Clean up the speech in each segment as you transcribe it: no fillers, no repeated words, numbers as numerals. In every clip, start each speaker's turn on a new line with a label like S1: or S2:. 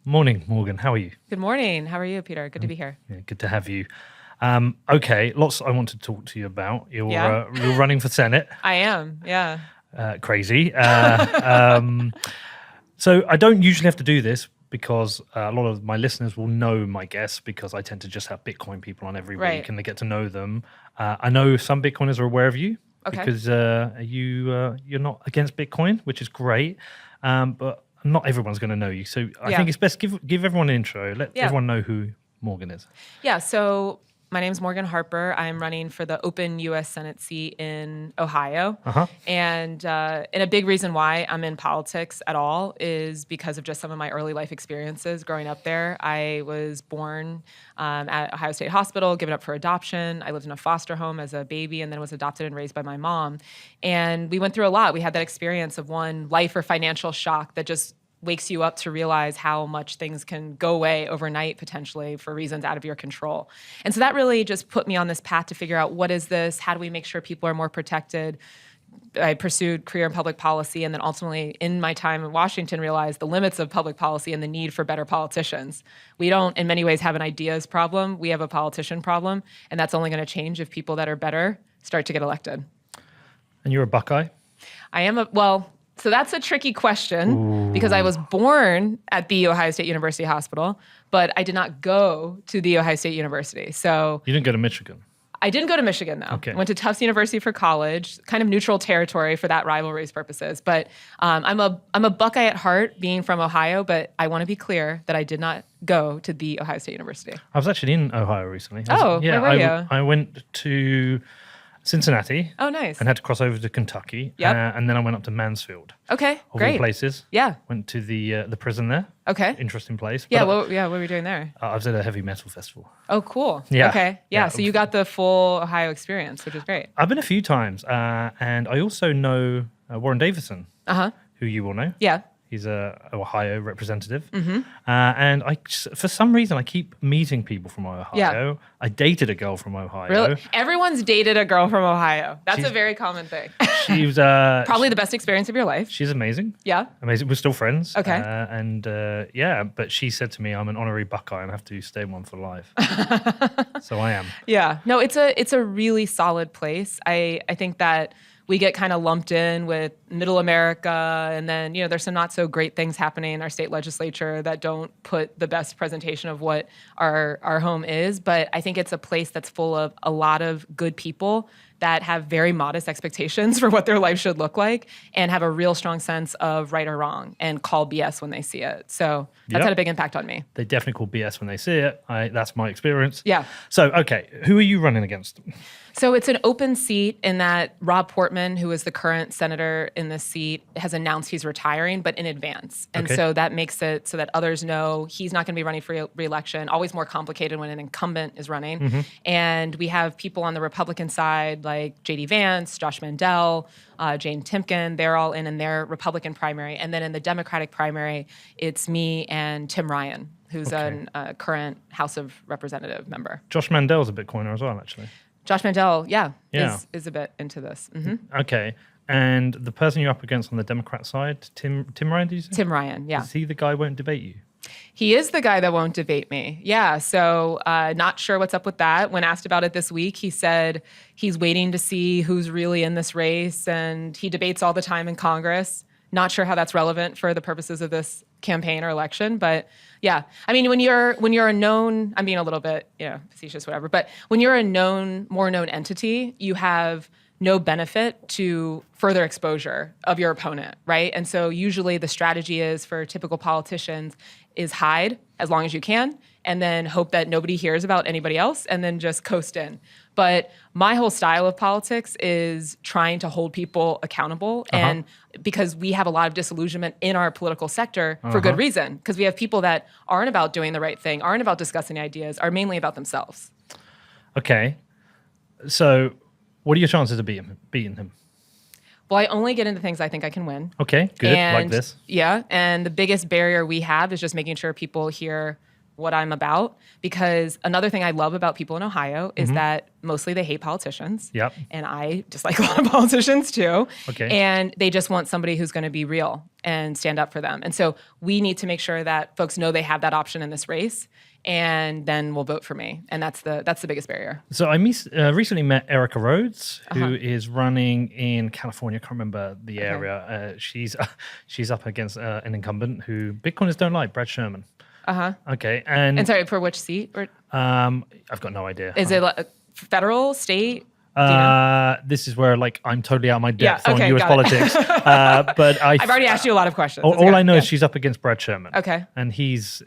S1: Morning, Morgan. How are you?
S2: Good morning. How are you, Peter? Good to be here.
S1: Yeah, good to have you. Okay, lots I want to talk to you about.
S2: Yeah?
S1: You're running for Senate.
S2: I am. Yeah.
S1: Crazy. So I don't usually have to do this because a lot of my listeners will know my guests because I tend to just have Bitcoin people on every
S2: Right.
S1: week and they get to know them. I know some Bitcoiners are aware of you
S2: Okay.
S1: because you're not against Bitcoin, which is great. But not everyone's going to know you. So I
S2: Yeah.
S1: think it's best give everyone an intro. Let
S2: Yeah.
S1: everyone know who Morgan is.
S2: Yeah. So my name's Morgan Harper. I'm running for the open U.S. Senate seat in Ohio.
S1: Uh-huh.
S2: And a big reason why I'm in politics at all is because of just some of my early life experiences growing up there. I was born at Ohio State Hospital, given up for adoption. I lived in a foster home as a baby and then was adopted and raised by my mom. And we went through a lot. We had that experience of one life or financial shock that just wakes you up to realize how much things can go away overnight potentially for reasons out of your control. And so that really just put me on this path to figure out what is this? How do we make sure people are more protected? I pursued career in public policy and then ultimately in my time in Washington realized the limits of public policy and the need for better politicians. We don't in many ways have an ideas problem, we have a politician problem, and that's only going to change if people that are better start to get elected.
S1: And you're a Buckeye?
S2: I am so that's a tricky question because I was born at the Ohio State University Hospital, but I did not go to the Ohio State University. So
S1: you didn't go to Michigan?
S2: I didn't go to Michigan, though.
S1: Okay.
S2: I went to Tufts University for college, kind of neutral territory for that rivalry's purposes. But I'm a Buckeye at heart, being from Ohio, but I want to be clear that I did not go to the Ohio State University.
S1: I was actually in Ohio recently.
S2: Where were you?
S1: I went to Cincinnati.
S2: Oh, nice.
S1: And had to cross over to Kentucky.
S2: Yep.
S1: And then I went up to Mansfield.
S2: Okay,
S1: of
S2: great.
S1: all places.
S2: Yeah.
S1: Went to the prison there.
S2: Okay.
S1: Interesting place.
S2: Yeah,
S1: But
S2: what were you doing there?
S1: I was at a heavy metal festival.
S2: Oh, cool.
S1: Yeah.
S2: Okay. Yeah, so you got the full Ohio experience, which is great.
S1: I've been a few times. And I also know Warren Davison, who you will know.
S2: Yeah.
S1: He's a Ohio representative. And for some reason, I keep meeting people from Ohio.
S2: Yeah.
S1: I dated a girl from Ohio.
S2: Really? Everyone's dated a girl from Ohio. That's a very common thing.
S1: She was
S2: probably the best experience of your life.
S1: She's amazing.
S2: Yeah.
S1: Amazing. We're still friends.
S2: Okay.
S1: But she said to me, I'm an honorary Buckeye and I have to stay one for life. So I am.
S2: Yeah. No, it's a really solid place. I think that we get kind of lumped in with middle America, and then, there's some not so great things happening in our state legislature that don't put the best presentation of what our home is. But I think it's a place that's full of a lot of good people that have very modest expectations for what their life should look like and have a real strong sense of right or wrong and call BS when they see it. So that's had a big impact on me.
S1: They definitely call BS when they see it. That's my experience.
S2: Yeah.
S1: So, okay, who are you running against?
S2: So it's an open seat in that Rob Portman, who is the current senator in this seat, has announced he's retiring, but in advance. And so that makes it so that others know he's not going to be running for re-election. Always more complicated when an incumbent is running. And we have people on the Republican side like J.D. Vance, Josh Mandel, Jane Timken. They're all in their Republican primary. And then in the Democratic primary, it's me and Tim Ryan, who's a current House of Representative member.
S1: Josh Mandel's a Bitcoiner as well, actually.
S2: Josh Mandel, is a bit into this.
S1: Okay. And the person you're up against on the Democrat side, Tim Ryan, did you say?
S2: Tim Ryan, yeah.
S1: Is he the guy who won't debate you?
S2: He is the guy that won't debate me. Yeah, so not sure what's up with that. When asked about it this week, he said he's waiting to see who's really in this race, and he debates all the time in Congress. Not sure how that's relevant for the purposes of this campaign or election, but yeah. I mean, when you're a known, I'm being a little bit, facetious, whatever, but when you're a more known entity, you have no benefit to further exposure of your opponent, right? And so usually the strategy is for typical politicians is hide as long as you can and then hope that nobody hears about anybody else and then just coast in. But my whole style of politics is trying to hold people accountable. And because we have a lot of disillusionment in our political sector for good reason, because we have people that aren't about doing the right thing, aren't about discussing ideas, are mainly about themselves.
S1: Okay. So what are your chances of beating him?
S2: Well, I only get into things I think I can win.
S1: Okay, good. Like this.
S2: Yeah, and the biggest barrier we have is just making sure people hear what I'm about, because another thing I love about people in Ohio is that mostly they hate politicians.
S1: Yep.
S2: And I dislike a lot of politicians too.
S1: Okay.
S2: And they just want somebody who's going to be real and stand up for them. And so we need to make sure that folks know they have that option in this race, and then will vote for me. And that's the biggest barrier.
S1: So I recently met Erica Rhodes, who is running in California. I can't remember the area. She's up against an incumbent who Bitcoiners don't like, Brad Sherman. Okay. And
S2: sorry, for which seat? Or,
S1: I've got no idea.
S2: is it federal, state? Do you know?
S1: This is where I'm totally out of my depth on US
S2: got
S1: politics. But
S2: I've already asked you a lot of questions.
S1: All I know is she's up against Brad Sherman.
S2: Okay.
S1: And he's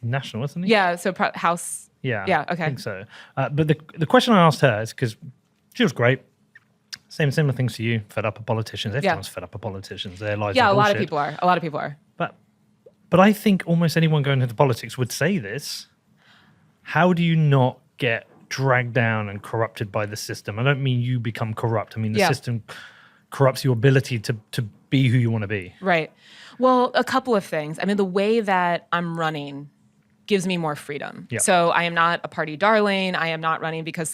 S1: national, isn't he?
S2: Yeah. So House.
S1: Yeah.
S2: Yeah. Okay.
S1: I think so. But the question I asked her is because she was great. Similar things to you. Fed up of politicians. Everyone's fed up of politicians. Their lives.
S2: Yeah.
S1: Are
S2: A lot of
S1: bullshit.
S2: people are. A lot of people are.
S1: But I think almost anyone going into politics would say this. How do you not get dragged down and corrupted by the system? I don't mean you become corrupt. I mean the system corrupts your ability to be who you want to be. Right.
S2: Well, a couple of things. I mean, the way that I'm running gives me more freedom.
S1: Yeah.
S2: So I am not a party darling. I am not running because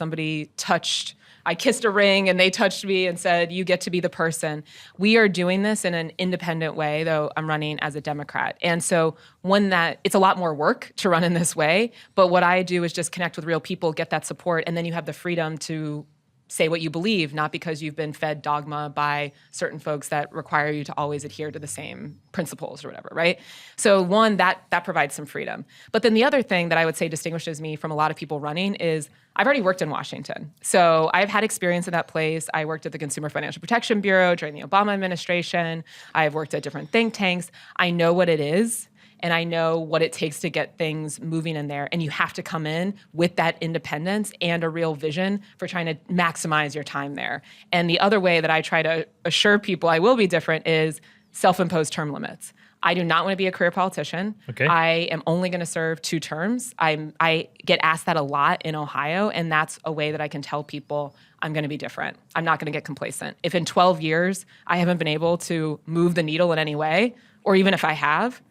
S2: I kissed a ring and they touched me and said, you get to be the person. We are doing this in an independent way, though I'm running as a Democrat. And so it's a lot more work to run in this way. But what I do is just connect with real people, get that support, and then you have the freedom to say what you believe, not because you've been fed dogma by certain folks that require you to always adhere to the same principles or whatever, right? So one, that provides some freedom. But then the other thing that I would say distinguishes me from a lot of people running is I've already worked in Washington. So I've had experience in that place. I worked at the Consumer Financial Protection Bureau during the Obama administration. I've worked at different think tanks. I know what it is. And I know what it takes to get things moving in there. And you have to come in with that independence and a real vision for trying to maximize your time there. And the other way that I try to assure people I will be different is self-imposed term limits. I do not want to be a career politician.
S1: Okay.
S2: I am only going to serve 2 terms. I get asked that a lot in Ohio, and that's a way that I can tell people I'm going to be different. I'm not going to get complacent. If in 12 years I haven't been able to move the needle in any way, or even if I have,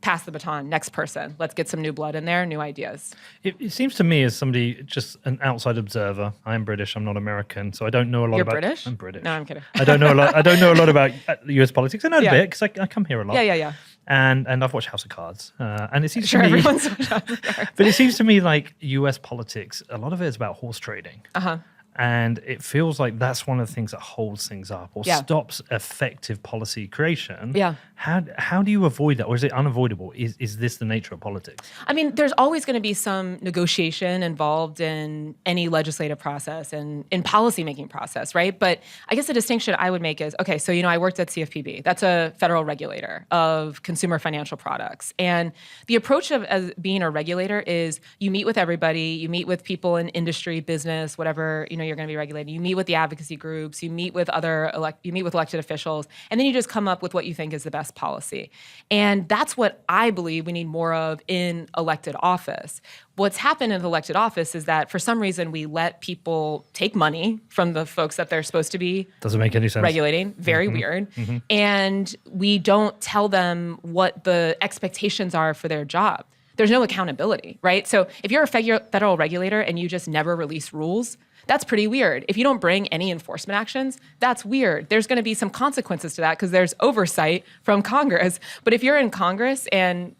S2: pass the baton, next person. Let's get some new blood in there, new ideas.
S1: It seems to me as somebody, just an outside observer, I am British, I'm not American, so I don't know a lot
S2: You're
S1: about...
S2: British?
S1: I'm British.
S2: No, I'm kidding.
S1: I don't know a lot about US politics. I know a bit because I come here a lot.
S2: Yeah.
S1: And I've watched House of Cards. And it seems
S2: Sure,
S1: to me...
S2: everyone's watched House of Cards.
S1: But it seems to me like US politics, a lot of it is about horse trading. And it feels like that's one of the things that holds things up or stops effective policy creation.
S2: Yeah.
S1: How do you avoid that? Or is it unavoidable? Is this the nature of politics?
S2: I mean, there's always going to be some negotiation involved in any legislative process and in policymaking process, right? But I guess the distinction I would make is, okay, so, I worked at CFPB. That's a federal regulator of consumer financial products. And the approach of as being a regulator is you meet with everybody, you meet with people in industry, business, whatever, you're going to be regulating. You meet with the advocacy groups, you meet with elected officials, and then you just come up with what you think is the best policy. And that's what I believe we need more of in elected office. What's happened in elected office is that for some reason we let people take money from the folks that they're supposed to be
S1: doesn't make any sense
S2: regulating. Very weird. And we don't tell them what the expectations are for their job. There's no accountability, right? So if you're a federal regulator and you just never release rules, that's pretty weird. If you don't bring any enforcement actions, that's weird. There's going to be some consequences to that because there's oversight from Congress. But if you're in Congress and,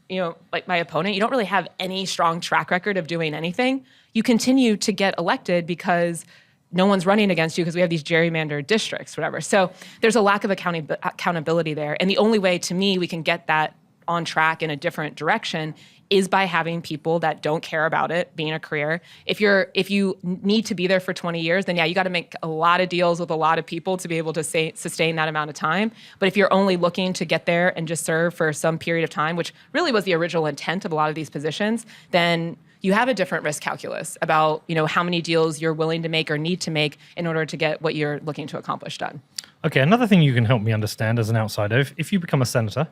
S2: like my opponent, you don't really have any strong track record of doing anything, you continue to get elected because no one's running against you because we have these gerrymandered districts, whatever. So there's a lack of accountability there. And the only way, to me, we can get that on track in a different direction is by having people that don't care about it being a career. If you need to be there for 20 years, then you got to make a lot of deals with a lot of people to be able to sustain that amount of time. But if you're only looking to get there and just serve for some period of time, which really was the original intent of a lot of these positions, then you have a different risk calculus about how many deals you're willing to make or need to make in order to get what you're looking to accomplish done.
S1: Okay, another thing you can help me understand as an outsider, if you become a senator,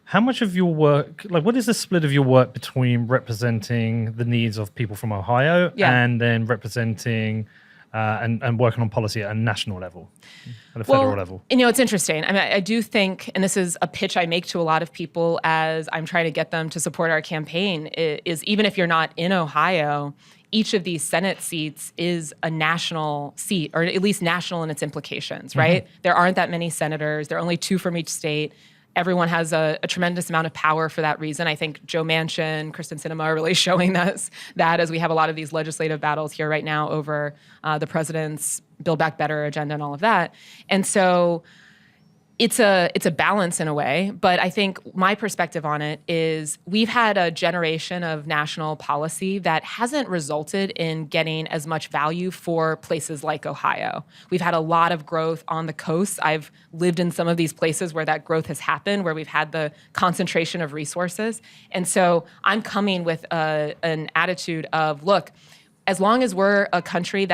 S1: how much of your work, what is the split of your work between representing the needs of people from Ohio and then representing and working on policy at a national level, at a federal level?
S2: It's interesting. I mean, I do think, and this is a pitch I make to a lot of people as I'm trying to get them to support our campaign, is even if you're not in Ohio, each of these Senate seats is a national seat, or at least national in its implications, right? There aren't that many senators. There are only 2 from each state. Everyone has a tremendous amount of power for that reason. I think Joe Manchin, Kristen Sinema are really showing us that as we have a lot of these legislative battles here right now over the president's Build Back Better agenda and all of that. And so it's a balance in a way, but I think my perspective on it is we've had a generation of national policy that hasn't resulted in getting as much value for places like Ohio. We've had a lot of growth on the coast. I've lived in some of these places where that growth has happened, where we've had the concentration of resources. And so I'm coming with an attitude of, look, as long as we're a country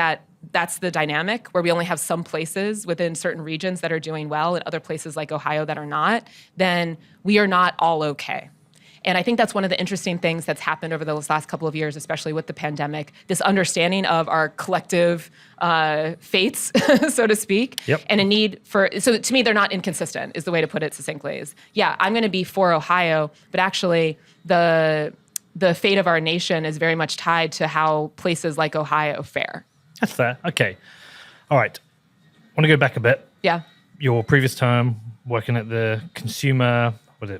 S2: that's the dynamic, where we only have some places within certain regions that are doing well and other places like Ohio that are not, then we are not all okay. And I think that's one of the interesting things that's happened over those last couple of years, especially with the pandemic, this understanding of our collective fates, so to speak, and a need for, so to me, they're not inconsistent, is the way to put it succinctly, is, yeah, I'm going to be for Ohio, but actually the fate of our nation is very much tied to how places like Ohio fare.
S1: That's fair. Okay. All right. I want to go back a bit.
S2: Yeah.
S1: Your previous term working at the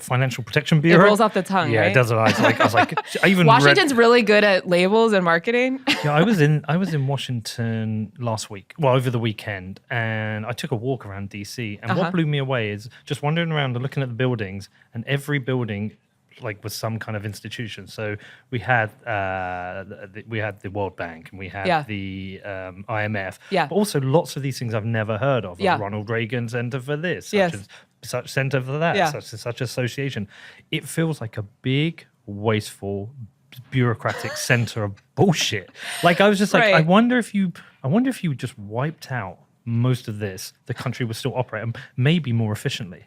S1: Financial Protection Bureau?
S2: It rolls off the tongue,
S1: yeah,
S2: right?
S1: it does. I was like, I even
S2: Washington's really good at labels and marketing.
S1: Yeah, I was in Washington last week, over the weekend, and I took a walk around DC. And what blew me away is just wandering around and looking at the buildings, and every building was some kind of institution. So we had the World Bank, and we had the IMF, but also lots of these things I've never heard of. Like Ronald Reagan Center for this, such center for that, such association. It feels like a big, wasteful, bureaucratic center of bullshit. I was just like, I wonder if you just wiped out most of this, the country would still operate, maybe more efficiently.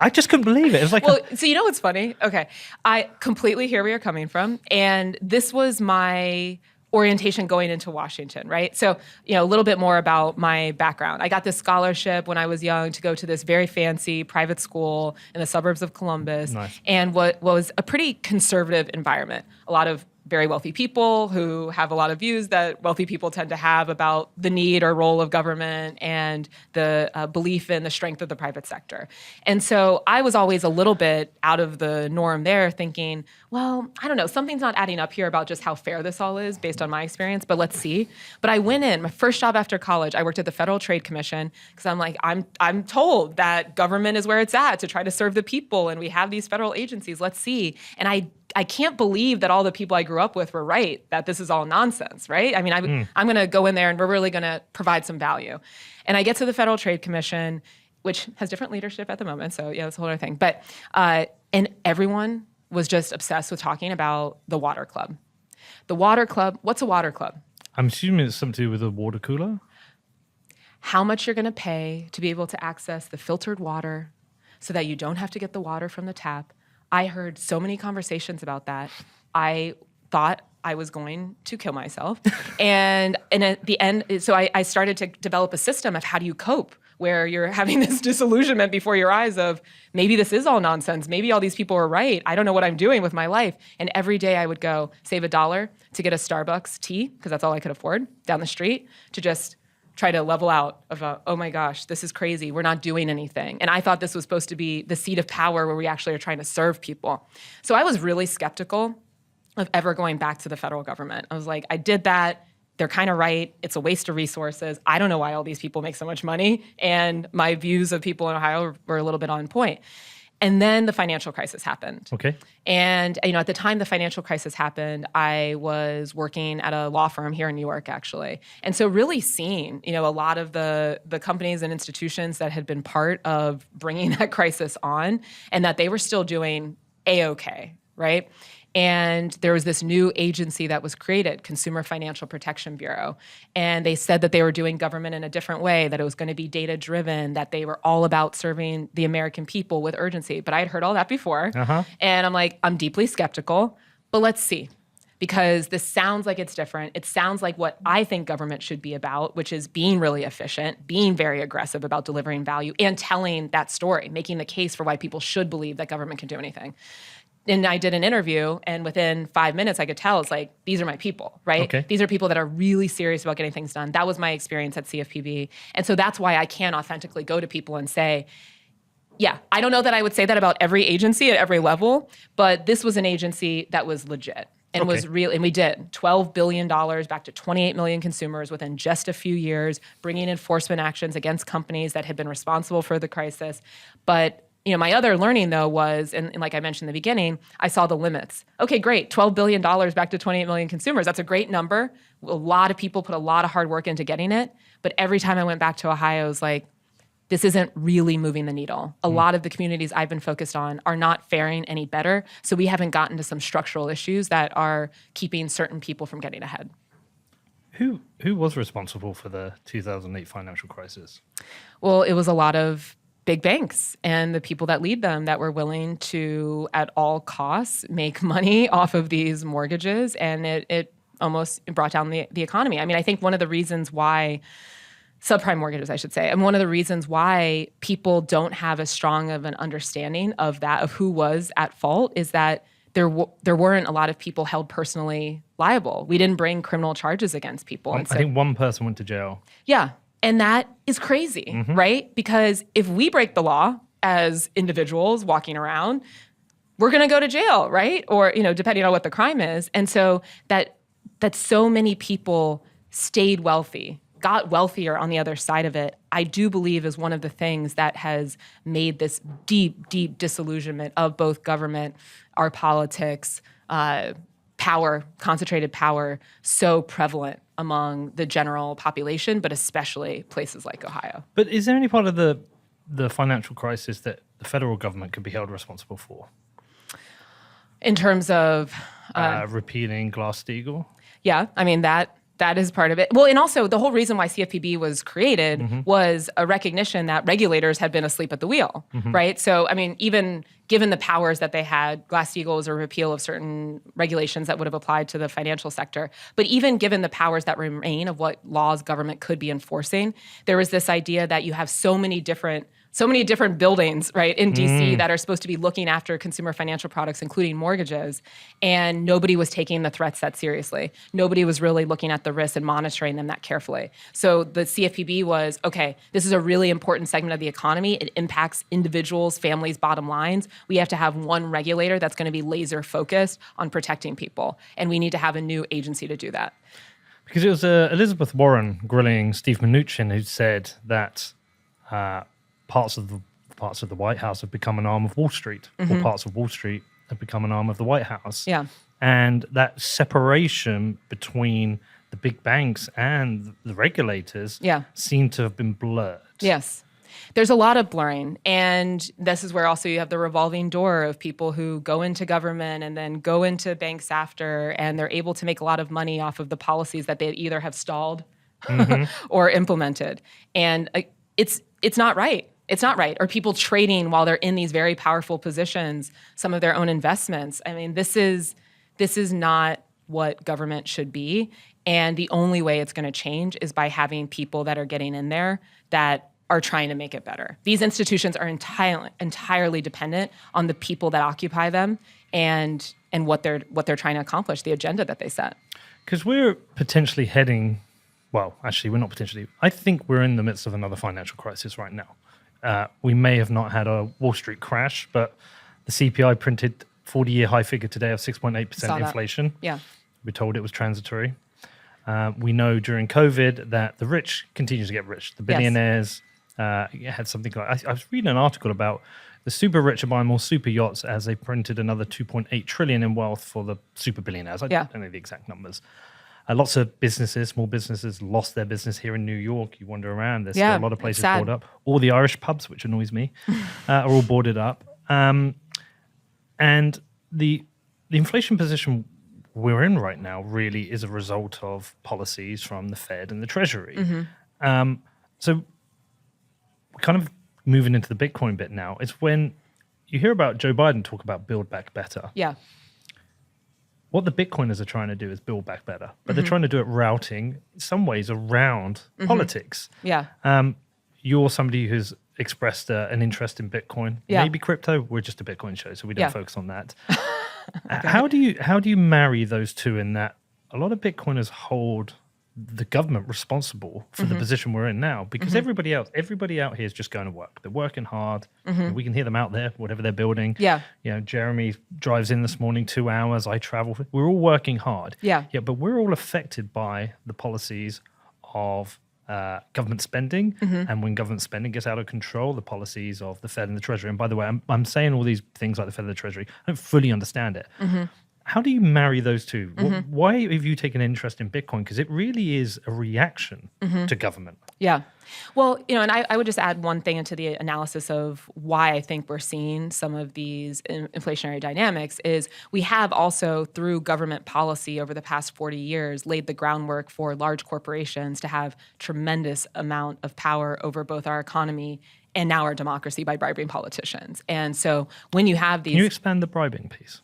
S1: I just couldn't believe it. It was like,
S2: so you know what's funny? Okay, I completely hear where you're coming from, and this was my orientation going into Washington, right? So, a little bit more about my background. I got this scholarship when I was young to go to this very fancy private school in the suburbs of Columbus, and what was a pretty conservative environment. A lot of very wealthy people who have a lot of views that wealthy people tend to have about the need or role of government and the belief in the strength of the private sector. And so I was always a little bit out of the norm there, thinking, well, I don't know, something's not adding up here about just how fair this all is based on my experience, but let's see. But I went in, my first job after college, I worked at the Federal Trade Commission, because I'm like, I'm told that government is where it's at to try to serve the people, and we have these federal agencies, let's see. And I can't believe that all the people I grew up with were right, that this is all nonsense, right? I mean, I'm going to go in there and we're really going to provide some value. And I get to the Federal Trade Commission, which has different leadership at the moment, so yeah, that's a whole other thing. But, and everyone was just obsessed with talking about the water club. The water club, what's a water club?
S1: I'm assuming it's something to do with a water cooler?
S2: How much you're going to pay to be able to access the filtered water so that you don't have to get the water from the tap. I heard so many conversations about that. I thought I was going to kill myself. And at the end, so I started to develop a system of how do you cope, where you're having this disillusionment before your eyes of maybe this is all nonsense. Maybe all these people are right. I don't know what I'm doing with my life. And every day I would go save $1 to get a Starbucks tea, because that's all I could afford, down the street, to just try to level out of oh my gosh, this is crazy. We're not doing anything. And I thought this was supposed to be the seat of power where we actually are trying to serve people. So I was really skeptical of ever going back to the federal government. I was like, I did that. They're kind of right. It's a waste of resources. I don't know why all these people make so much money. And my views of people in Ohio were a little bit on point. And then the financial crisis happened.
S1: Okay.
S2: And, at the time the financial crisis happened, I was working at a law firm here in New York, actually. And so really seeing, a lot of the companies and institutions that had been part of bringing that crisis on, and that they were still doing A-okay, right? And there was this new agency that was created, Consumer Financial Protection Bureau. And they said that they were doing government in a different way, that it was going to be data-driven, that they were all about serving the American people with urgency. But I had heard all that before. And I'm like, I'm deeply skeptical, but let's see. because this sounds like it's different. It sounds like what I think government should be about, which is being really efficient, being very aggressive about delivering value, and telling that story, making the case for why people should believe that government can do anything. And I did an interview, and within 5 minutes, I could tell it's like, these are my people, right?
S1: Okay.
S2: These are people that are really serious about getting things done. That was my experience at CFPB. And so that's why I can authentically go to people and say, yeah, I don't know that I would say that about every agency at every level, but this was an agency that was legit and was real. And we did $12 billion back to 28 million consumers within just a few years, bringing enforcement actions against companies that had been responsible for the crisis. But my other learning, though, was, and like I mentioned in the beginning, I saw the limits. Okay, great, $12 billion back to 28 million consumers. That's a great number. A lot of people put a lot of hard work into getting it. But every time I went back to Ohio, I was like, this isn't really moving the needle. A lot of the communities I've been focused on are not faring any better. So we haven't gotten to some structural issues that are keeping certain people from getting ahead.
S1: Who was responsible for the 2008 financial crisis?
S2: Well, it was a lot of big banks and the people that lead them that were willing to, at all costs, make money off of these mortgages, and it almost brought down the economy. I mean, I think one of the reasons why subprime mortgages, I should say, and one of the reasons why people don't have as strong of an understanding of that, of who was at fault, is that there weren't a lot of people held personally liable. We didn't bring criminal charges against people.
S1: I think one person went to jail.
S2: Yeah. And that is crazy, right? Because if we break the law as individuals walking around, we're going to go to jail, right? Or, depending on what the crime is. And so that so many people stayed wealthy, got wealthier on the other side of it, I do believe is one of the things that has made this deep, deep disillusionment of both government, our politics, power, concentrated power, so prevalent among the general population, but especially places like Ohio.
S1: But is there any part of the financial crisis that the federal government could be held responsible for?
S2: In terms of
S1: repealing Glass-Steagall?
S2: Yeah, I mean, that is part of it. Well, and also the whole reason why CFPB was created was a recognition that regulators had been asleep at the wheel, right? So, I mean, even given the powers that they had, Glass-Steagall was a repeal of certain regulations that would have applied to the financial sector. But even given the powers that remain of what laws government could be enforcing, there was this idea that you have so many different buildings, right, in DC that are supposed to be looking after consumer financial products, including mortgages, and nobody was taking the threats that seriously. Nobody was really looking at the risks and monitoring them that carefully. So the CFPB was, okay, this is a really important segment of the economy. It impacts individuals, families' bottom lines. We have to have one regulator that's going to be laser focused on protecting people, and we need to have a new agency to do that.
S1: Because it was Elizabeth Warren grilling Steve Mnuchin who said that parts of the White House have become an arm of Wall Street, or parts of Wall Street have become an arm of the White House.
S2: Yeah.
S1: And that separation between the big banks and the regulators seem to have been blurred.
S2: Yes. There's a lot of blurring. And this is where also you have the revolving door of people who go into government and then go into banks after, and they're able to make a lot of money off of the policies that they either have stalled or implemented. And it's not right. It's not right. Or people trading while they're in these very powerful positions, some of their own investments. I mean, this is not what government should be. And the only way it's going to change is by having people that are getting in there that are trying to make it better. These institutions are entirely dependent on the people that occupy them and what they're trying to accomplish, the agenda that they set.
S1: Because we're potentially heading, well, actually, we're not potentially. I think we're in the midst of another financial crisis right now. We may have not had a Wall Street crash, but the CPI printed 40-year high figure today of 6.8% inflation.
S2: Yeah.
S1: We're told it was transitory. We know during COVID that the rich continue to get rich. The billionaires had something like... I was reading an article about the super rich are buying more super yachts as they printed another 2.8 trillion in wealth for the super billionaires. I don't know the exact numbers. Lots of businesses, small businesses, lost their business here in New York. You wander around, there's still a lot of places boarded up. All the Irish pubs, which annoys me, are all boarded up. And the inflation position we're in right now really is a result of policies from the Fed and the Treasury. So we're kind of moving into the Bitcoin bit now. It's when you hear about Joe Biden talk about Build Back Better.
S2: Yeah.
S1: what the Bitcoiners are trying to do is build back better, but they're trying to do it routing in some ways around politics.
S2: Yeah.
S1: You're somebody who's expressed an interest in Bitcoin, maybe crypto. We're just a Bitcoin show, so we don't focus on that. Okay. How do you marry those two in that a lot of Bitcoiners hold the government responsible for the position we're in now, because everybody out here is just going to work. They're working hard. We can hear them out there, whatever they're building. Yeah. Jeremy drives in this morning 2 hours. I travel. We're all working hard. Yeah. But we're all affected by the policies of government spending. And when government spending gets out of control, the policies of the Fed and the Treasury. And by the way, I'm saying all these things like the Fed and the Treasury. I don't fully understand it. How do you marry those two? Why have you taken an interest in Bitcoin? Because it really is a reaction to government. Yeah.
S2: Well, and I would just add one thing into the analysis of why I think we're seeing some of these inflationary dynamics is we have also, through government policy over the past 40 years, laid the groundwork for large corporations to have tremendous amount of power over both our economy and now our democracy by bribing politicians. And so when you have these...
S1: Can you expand the bribing piece?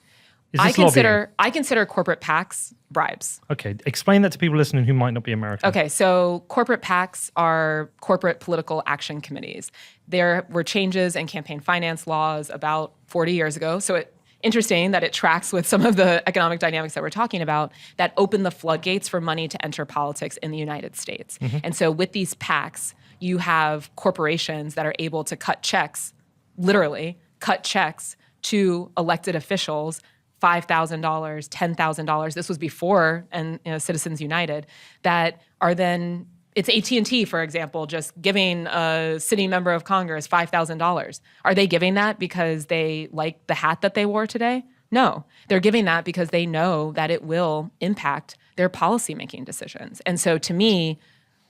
S2: I consider corporate PACs bribes.
S1: Okay, explain that to people listening who might not be American.
S2: Okay, so corporate PACs are corporate political action committees. There were changes in campaign finance laws about 40 years ago. So it's interesting that it tracks with some of the economic dynamics that we're talking about that opened the floodgates for money to enter politics in the United States. And so with these PACs, you have corporations that are able to cut checks, literally cut checks to elected officials, $5,000, $10,000. This was before, and Citizens United, that are then, it's AT&T, for example, just giving a sitting member of Congress $5,000. Are they giving that because they like the hat that they wore today? No, they're giving that because they know that it will impact their policymaking decisions. And so to me,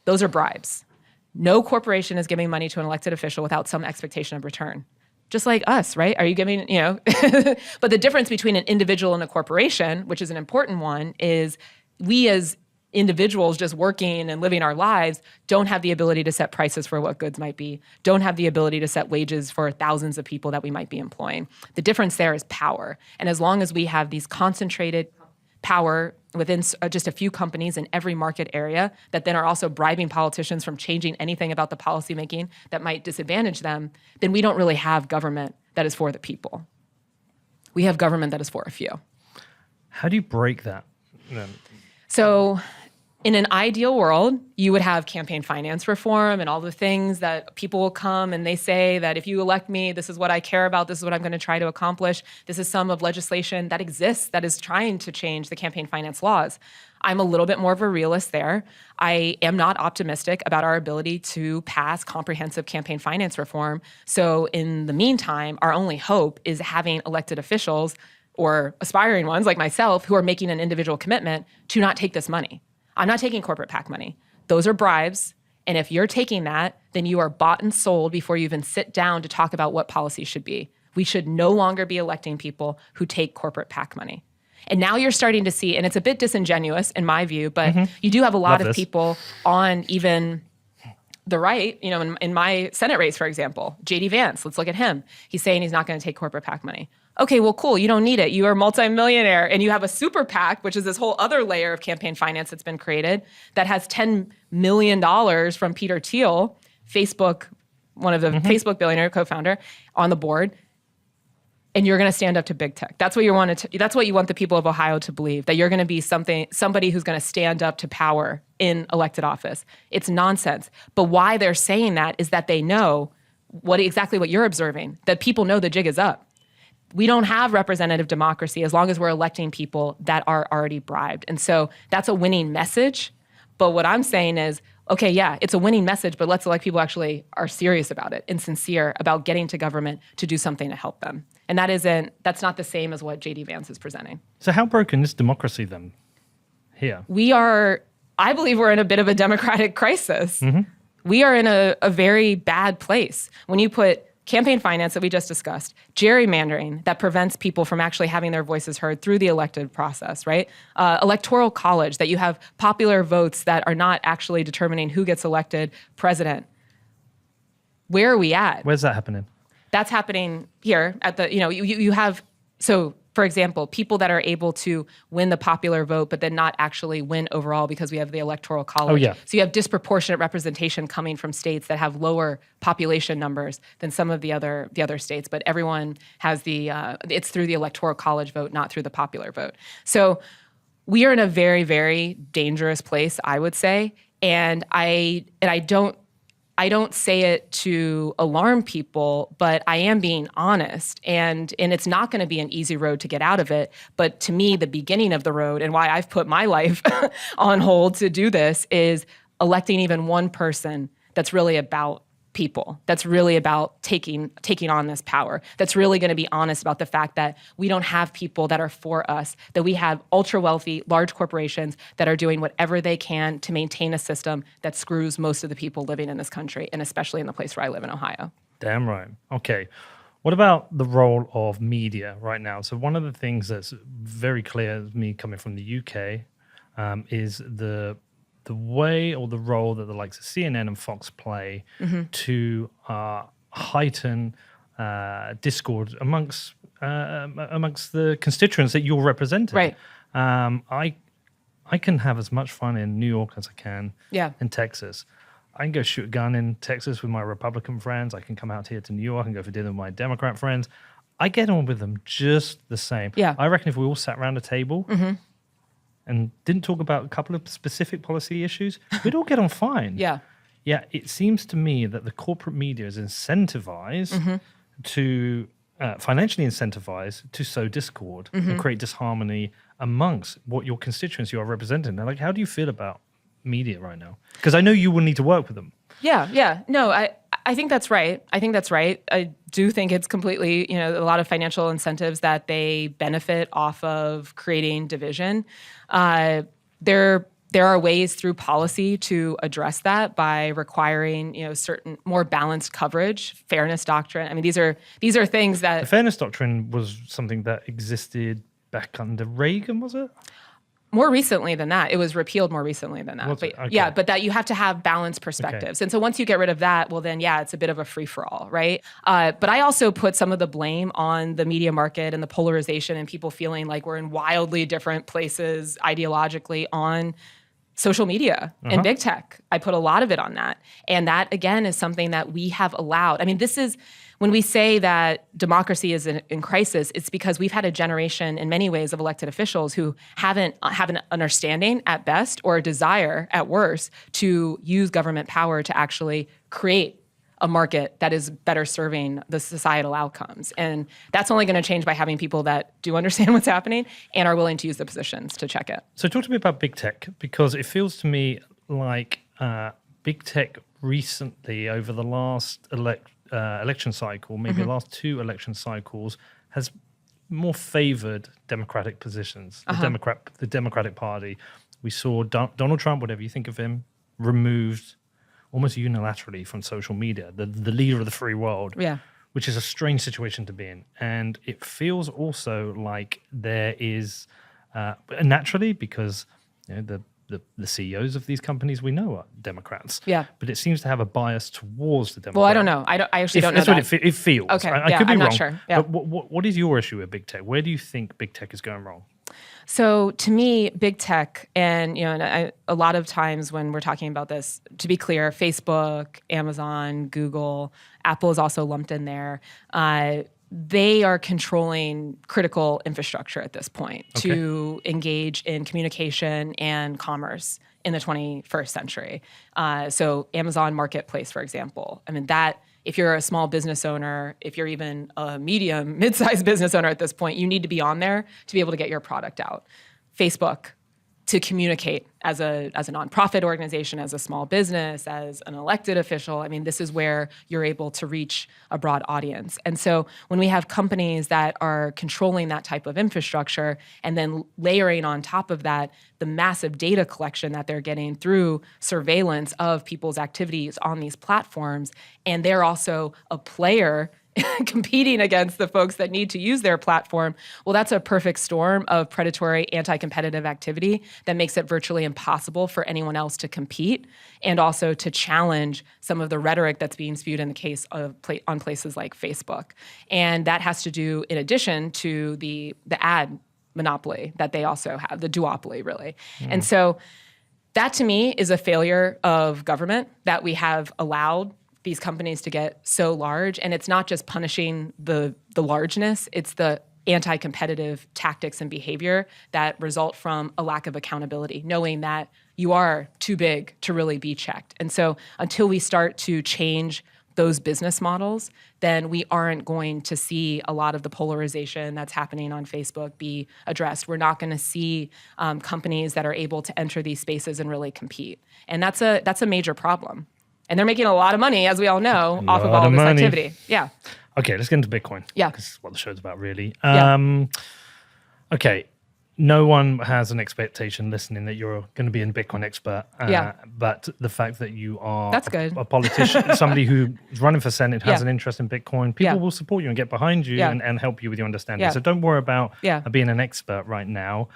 S2: those are bribes. No corporation is giving money to an elected official without some expectation of return. Just like us, right? Are you giving, but the difference between an individual and a corporation, which is an important one, is we as individuals just working and living our lives don't have the ability to set prices for what goods might be, don't have the ability to set wages for thousands of people that we might be employing. The difference there is power. And as long as we have these concentrated power within just a few companies in every market area that then are also bribing politicians from changing anything about the policymaking that might disadvantage them, then we don't really have government that is for the people. We have government that is for a few.
S1: How do you break that?
S2: So in an ideal world, you would have campaign finance reform and all the things that people will come and they say that if you elect me, this is what I care about, this is what I'm going to try to accomplish. This is some of legislation that exists that is trying to change the campaign finance laws. I'm a little bit more of a realist there. I am not optimistic about our ability to pass comprehensive campaign finance reform. So in the meantime, our only hope is having elected officials or aspiring ones like myself who are making an individual commitment to not take this money. I'm not taking corporate PAC money. Those are bribes. And if you're taking that, then you are bought and sold before you even sit down to talk about what policy should be. We should no longer be electing people who take corporate PAC money. And now you're starting to see, and it's a bit disingenuous in my view, but you do have a lot of people on even the right, in my Senate race, for example, J.D. Vance, let's look at him. He's saying he's not going to take corporate PAC money. Okay, well, cool. You don't need it. You are a multimillionaire and you have a super PAC, which is this whole other layer of campaign finance that's been created that has $10 million from Peter Thiel, Facebook, one of the Facebook billionaire co-founder, on the board. And you're going to stand up to big tech. That's what you want that's what you want the people of Ohio to believe, that you're going to be somebody who's going to stand up to power in elected office. It's nonsense. But why they're saying that is that they know exactly what you're observing, that people know the jig is up. We don't have representative democracy as long as we're electing people that are already bribed. And so that's a winning message. But what I'm saying is, okay, yeah, it's a winning message, but let's elect people who actually are serious about it and sincere about getting to government to do something to help them. And that's not the same as what J.D. Vance is presenting.
S1: So how broken is democracy then here?
S2: I believe we're in a bit of a democratic crisis. We are in a very bad place. When you put campaign finance that we just discussed, gerrymandering that prevents people from actually having their voices heard through the elected process, right? Electoral college, that you have popular votes that are not actually determining who gets elected president. Where are we at?
S1: Where's that happening?
S2: That's happening here at the, you have, so for example, people that are able to win the popular vote, but then not actually win overall because we have the Electoral College.
S1: Oh, yeah.
S2: So you have disproportionate representation coming from states that have lower population numbers than some of the other states. But everyone has it's through the Electoral College vote, not through the popular vote. So we are in a very, very dangerous place, I would say. And I don't say it to alarm people, but I am being honest. And it's not going to be an easy road to get out of it. But to me, the beginning of the road and why I've put my life on hold to do this is electing even one person that's really about people, that's really about taking on this power, that's really going to be honest about the fact that we don't have people that are for us, that we have ultra wealthy, large corporations that are doing whatever they can to maintain a system that screws most of the people living in this country, and especially in the place where I live in Ohio.
S1: Damn right. Okay. What about the role of media right now? So one of the things that's very clear, me coming from the UK, is the way or the role that the likes of CNN and Fox play to heighten discord amongst the constituents that you're representing.
S2: Right.
S1: I can have as much fun in New York as I can in Texas. I can go shoot a gun in Texas with my Republican friends. I can come out here to New York and go for dinner with my Democrat friends. I get on with them just the same.
S2: Yeah.
S1: I reckon if we all sat around a table and didn't talk about a couple of specific policy issues, we'd all get on fine.
S2: Yeah.
S1: Yeah, it seems to me that the corporate media is incentivized to, financially incentivized to sow discord and create disharmony amongst what your constituents you are representing. Now, like, how do you feel about media right now? Because I know you will need to work with them.
S2: Yeah. No, I think that's right. I do think it's completely, a lot of financial incentives that they benefit off of creating division. There are ways through policy to address that by requiring, certain more balanced coverage, fairness doctrine. I mean, these are things that
S1: The fairness doctrine was something that existed back under Reagan, was it?
S2: more recently than that. It was repealed more recently than that.
S1: Okay.
S2: Yeah, but that you have to have balanced perspectives. And so once you get rid of that, well then, it's a bit of a free-for-all, right? But I also put some of the blame on the media market and the polarization and people feeling like we're in wildly different places ideologically on social media and big tech. I put a lot of it on that. And that, again, is something that we have allowed. I mean, this is, when we say that democracy is in crisis, it's because we've had a generation, in many ways, of elected officials who have an understanding, at best, or a desire, at worst, to use government power to actually create a market that is better serving the societal outcomes. And that's only going to change by having people that do understand what's happening and are willing to use the positions to check it.
S1: So talk to me about big tech, because it feels to me like big tech recently, over the last election cycle, maybe the last two election cycles, has more favored Democratic positions, the Democratic Party. We saw Donald Trump, whatever you think of him, removed almost unilaterally from social media, the leader of the free world, which is a strange situation to be in. And it feels also like there is, naturally, because the CEOs of these companies we know are Democrats. Yeah. But it seems to have a bias towards the Democrats.
S2: Well, I don't know. I actually don't know
S1: that. That's what it feels.
S2: Okay.
S1: I could be
S2: I'm
S1: wrong.
S2: not sure. Yeah.
S1: But what is your issue with big tech? Where do you think big tech is going wrong?
S2: So to me, big tech, and a lot of times when we're talking about this, to be clear, Facebook, Amazon, Google, Apple is also lumped in there. They are controlling critical infrastructure at this point to engage in communication and commerce in the 21st century. So Amazon Marketplace, for example, I mean, that if you're a small business owner, if you're even a medium, mid-sized business owner at this point, you need to be on there to be able to get your product out. Facebook, to communicate as a nonprofit organization, as a small business, as an elected official. I mean, this is where you're able to reach a broad audience. And so when we have companies that are controlling that type of infrastructure and then layering on top of that the massive data collection that they're getting through surveillance of people's activities on these platforms, and they're also a player competing against the folks that need to use their platform, well, that's a perfect storm of predatory, anti-competitive activity that makes it virtually impossible for anyone else to compete and also to challenge some of the rhetoric that's being spewed in the case of on places like Facebook. And that has to do, in addition to the ad monopoly that they also have, the duopoly, really. And so that, to me, is a failure of government, that we have allowed these companies to get so large. And it's not just punishing the largeness, it's the anti-competitive tactics and behavior that result from a lack of accountability, knowing that you are too big to really be checked. And so until we start to change those business models, then we aren't going to see a lot of the polarization that's happening on Facebook be addressed. We're not going to see companies that are able to enter these spaces and really compete. And that's a major problem. And they're making a lot of money, as we all know, off of all this activity. Yeah.
S1: Okay, let's get into Bitcoin.
S2: Yeah.
S1: Because it's what the show's about, really.
S2: Yeah.
S1: Okay. No one has an expectation listening that you're going to be a Bitcoin expert. But the fact that you are
S2: That's good.
S1: a politician, somebody who's running for Senate, has
S2: Yeah.
S1: an interest in Bitcoin, people will support you and get behind you and help you with your understanding.
S2: Yeah.
S1: So don't worry about
S2: Yeah.
S1: being an expert right now.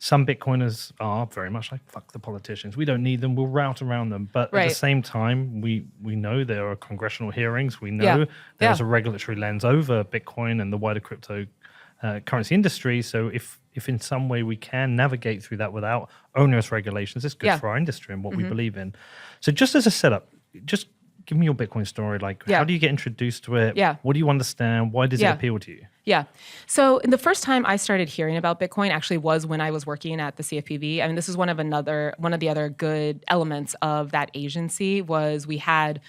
S1: Some Bitcoiners are very much like, fuck the politicians. We don't need them. We'll route around them. But at the same time, we know there are congressional hearings. We know there's a regulatory lens over Bitcoin and the wider crypto currency industry. So if in some way we can navigate through that without onerous regulations, it's good for our industry and what we believe in. So just as a setup, just give me your Bitcoin story. Like, how do you get introduced to it?
S2: Yeah.
S1: What do you understand? Why does it appeal to you?
S2: Yeah. So the first time I started hearing about Bitcoin actually was when I was working at the CFPB. I mean, this is one of the other good elements of that agency was we had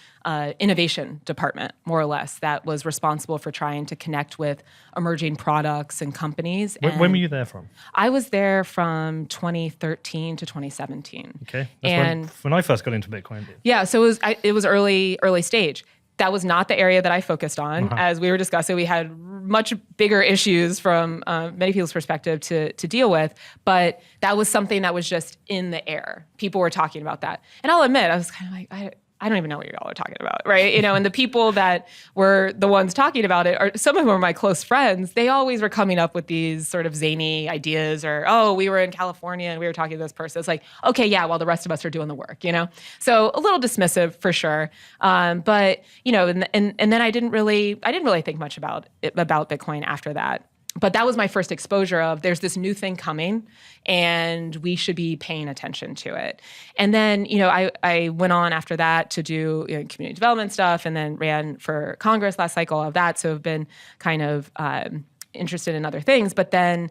S2: innovation department, more or less, that was responsible for trying to connect with emerging products and companies.
S1: When were you there from?
S2: I was there from 2013 to 2017.
S1: Okay. That's when I first got into Bitcoin.
S2: Yeah. So it was early stage. That was not the area that I focused on. As we were discussing, we had much bigger issues from many people's perspective to deal with, but that was something that was just in the air. People were talking about that. And I'll admit, I was kind of like, I don't even know what y'all are talking about, right? You know, and the people that were the ones talking about it, are some of them are my close friends. They always were coming up with these sort of zany ideas, or, oh, we were in California and we were talking to this person. It's like, okay, yeah, while the rest of us are doing the work, you know? So a little dismissive for sure. But, you know, and then I didn't really think much about Bitcoin after that. But that was my first exposure of there's this new thing coming and we should be paying attention to it. And then, you know, I went on after that to do community development stuff and then ran for Congress last cycle of that. So I've been kind of interested in other things. But then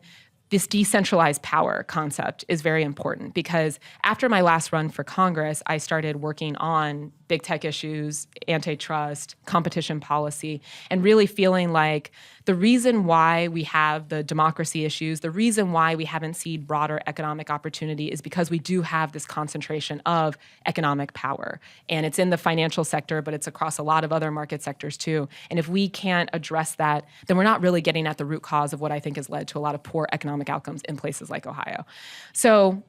S2: this decentralized power concept is very important because after my last run for Congress, I started working on big tech issues, antitrust, competition policy, and really feeling like the reason why we have the democracy issues, the reason why we haven't seen broader economic opportunity is because we do have this concentration of economic power. And it's in the financial sector, but it's across a lot of other market sectors too. And if we can't address that, then we're not really getting at the root cause of what I think has led to a lot of poor economic outcomes in places like Ohio. So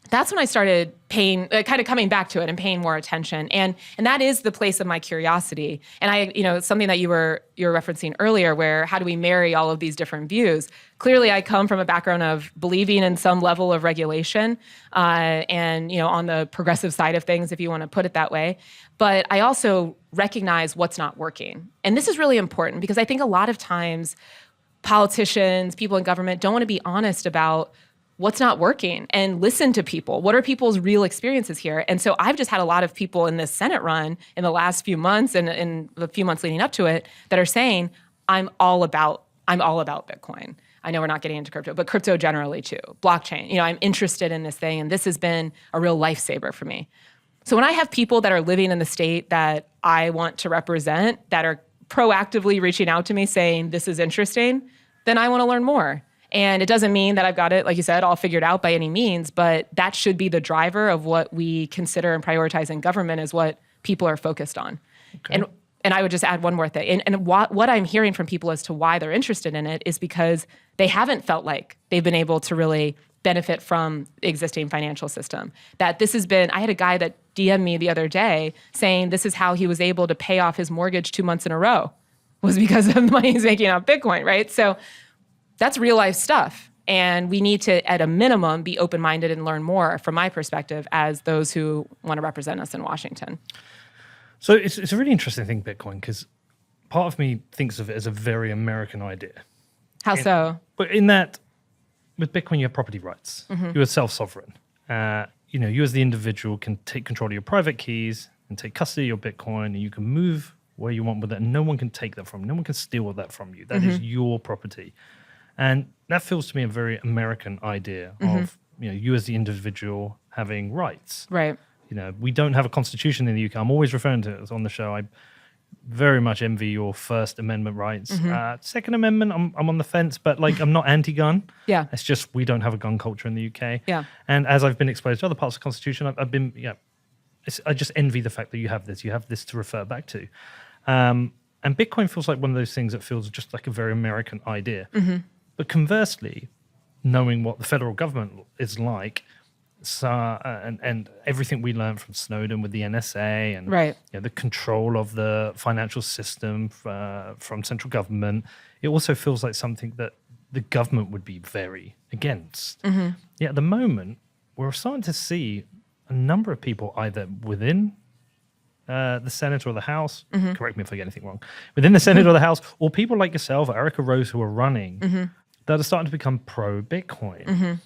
S2: that's when I started paying, kind of coming back to it and paying more attention. And that is the place of my curiosity. And something that you were referencing earlier, where how do we marry all of these different views? Clearly, I come from a background of believing in some level of regulation and, on the progressive side of things, if you want to put it that way. But I also recognize what's not working. And this is really important because I think a lot of times politicians, people in government don't want to be honest about what's not working and listen to people. What are people's real experiences here? And so I've just had a lot of people in this Senate run in the last few months and in the few months leading up to it that are saying, I'm all about Bitcoin. I know we're not getting into crypto, but crypto generally too, blockchain. I'm interested in this thing and this has been a real lifesaver for me. So when I have people that are living in the state that I want to represent that are proactively reaching out to me saying, this is interesting, then I want to learn more. And it doesn't mean that I've got it, like you said, all figured out by any means, but that should be the driver of what we consider and prioritize in government is what people are focused on. Okay. And I would just add one more thing. And what I'm hearing from people as to why they're interested in it is because they haven't felt like they've been able to really benefit from the existing financial system. That this has been, I had a guy that DM'd me the other day saying this is how he was able to pay off his mortgage 2 months in a row was because of the money he's making off Bitcoin, right? So that's real life stuff. And we need to, at a minimum, be open-minded and learn more, from my perspective, as those who want to represent us in Washington.
S1: So it's a really interesting thing, Bitcoin, because part of me thinks of it as a very American idea.
S2: How so?
S1: But in that, with Bitcoin, you have property rights. You're self-sovereign. You as the individual can take control of your private keys and take custody of your Bitcoin, and you can move where you want with it, and no one can take that from you. No one can steal that from you. That is your property. And that feels to me a very American idea of you as the individual having rights.
S2: Right.
S1: We don't have a constitution in the UK. I'm always referring to it on the show. I very much envy your First Amendment rights. Second Amendment, I'm on the fence, but I'm not anti-gun.
S2: Yeah.
S1: It's just we don't have a gun culture in the UK.
S2: Yeah.
S1: And as I've been exposed to other parts of the Constitution, I've been I just envy the fact that you have this. You have this to refer back to. And Bitcoin feels like one of those things that feels just like a very American idea. But conversely, knowing what the federal government is like, and everything we learned from Snowden with the NSA and
S2: right.
S1: The control of the financial system from central government, it also feels like something that the government would be very against. Yet at the moment, we're starting to see a number of people either within the Senate or the House, correct me if I get anything wrong, within the Senate or the House, or people like yourself, Erica Rose, who are running, that are starting to become pro-Bitcoin.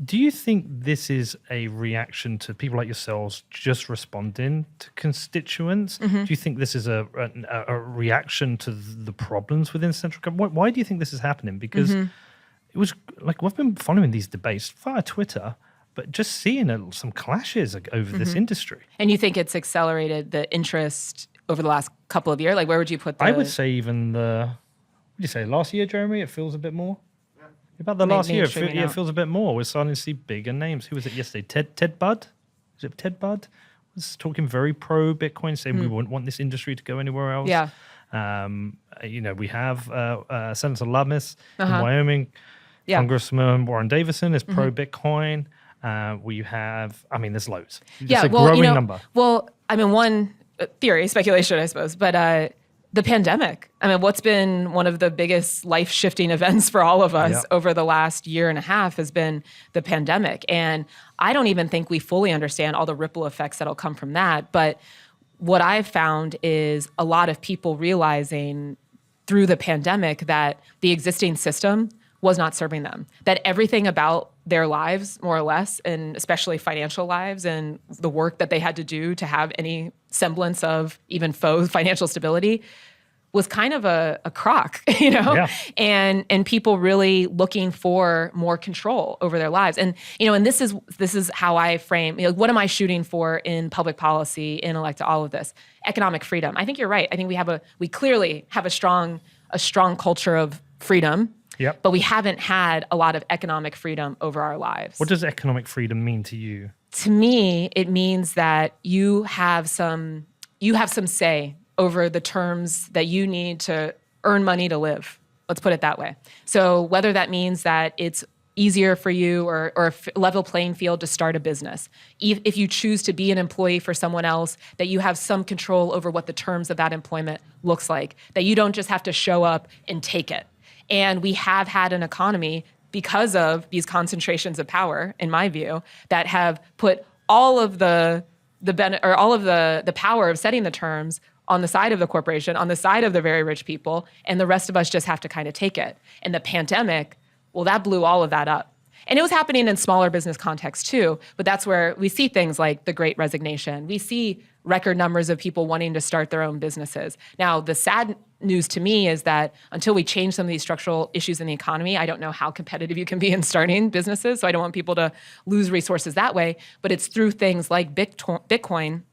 S1: Do you think this is a reaction to people like yourselves just responding to constituents? Do you think this is a reaction to the problems within central government? Why do you think this is happening? Because it was we've been following these debates via Twitter, but just seeing some clashes over this industry.
S2: And you think it's accelerated the interest over the last couple of years? Where would you put
S1: I would say even would you say last year, Jeremy, it feels a bit more? About the last year, it feels a bit more. We're starting to see bigger names. Who was it yesterday? Ted Budd? Was it Ted Budd? Was talking very pro-Bitcoin, saying we wouldn't want this industry to go anywhere else.
S2: Yeah.
S1: We have Senator Lummis in Wyoming.
S2: Yeah.
S1: Congressman Warren Davison is pro-Bitcoin. We have, there's loads.
S2: Yeah,
S1: it's a growing number.
S2: Well, one theory, speculation, I suppose, but the pandemic. What's been one of the biggest life-shifting events for all of us over the last year and a half has been the pandemic. And I don't even think we fully understand all the ripple effects that'll come from that. But what I've found is a lot of people realizing through the pandemic that the existing system was not serving them, that everything about their lives, more or less, and especially financial lives and the work that they had to do to have any semblance of even faux financial stability was kind of a crock, and people really looking for more control over their lives. And, and this is how I frame, what am I shooting for in public policy, in all of this? Economic freedom. I think you're right. I think we clearly have a strong culture of freedom.
S1: Yep.
S2: But we haven't had a lot of economic freedom over our lives.
S1: What does economic freedom mean to you?
S2: To me, it means that you have some say over the terms that you need to earn money to live. Let's put it that way. So whether that means that it's easier for you or a level playing field to start a business. If you choose to be an employee for someone else, that you have some control over what the terms of that employment looks like, that you don't just have to show up and take it. And we have had an economy because of these concentrations of power, in my view, that have put all of the power of setting the terms on the side of the corporation, on the side of the very rich people, and the rest of us just have to kind of take it. And the pandemic, well, that blew all of that up. And it was happening in smaller business contexts too, but that's where we see things like the Great Resignation. We see record numbers of people wanting to start their own businesses. Now, the sad news to me is that until we change some of these structural issues in the economy, I don't know how competitive you can be in starting businesses, so I don't want people to lose resources that way, but it's through things like Bitcoin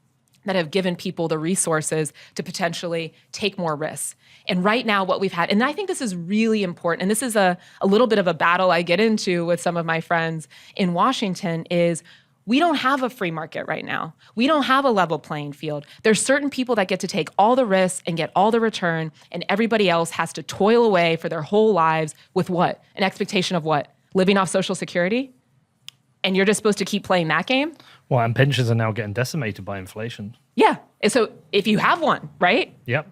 S2: that have given people the resources to potentially take more risks. And right now what we've had, and I think this is really important, and this is a little bit of a battle I get into with some of my friends in Washington, is we don't have a free market right now. We don't have a level playing field. There's certain people that get to take all the risks and get all the return, and everybody else has to toil away for their whole lives with what? An expectation of what? Living off Social Security? And you're just supposed to keep playing that game?
S1: Well, and pensions are now getting decimated by inflation.
S2: Yeah. And so if you have one, right?
S1: Yep.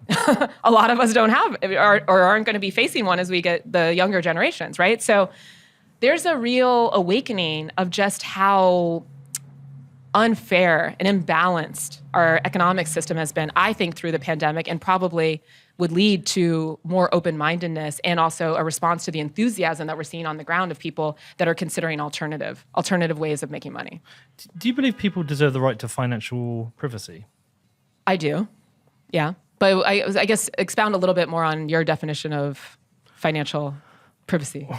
S2: A lot of us don't have or aren't going to be facing one as we get the younger generations, right? So there's a real awakening of just how unfair and imbalanced our economic system has been, I think, through the pandemic, and probably would lead to more open-mindedness and also a response to the enthusiasm that we're seeing on the ground of people that are considering alternative ways of making money.
S1: Do you believe people deserve the right to financial privacy?
S2: I do, yeah. But I guess expound a little bit more on your definition of financial privacy.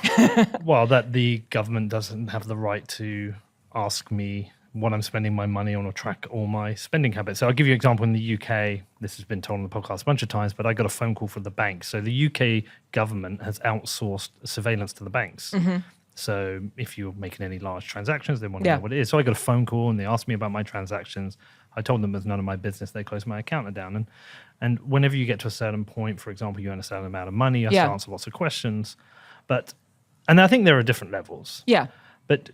S1: Well, that the government doesn't have the right to ask me what I'm spending my money on or track all my spending habits. So I'll give you an example. In the UK, this has been told on the podcast a bunch of times, but I got a phone call from the bank. So the UK government has outsourced surveillance to the banks. Mm-hmm. So if you're making any large transactions, they want to know what it is. So I got a phone call and they asked me about my transactions. I told them it's none of my business. They closed my account down. And whenever you get to a certain point, for example, you earn a certain amount of money, you have to answer lots of questions. And I think there are different levels.
S2: Yeah.
S1: But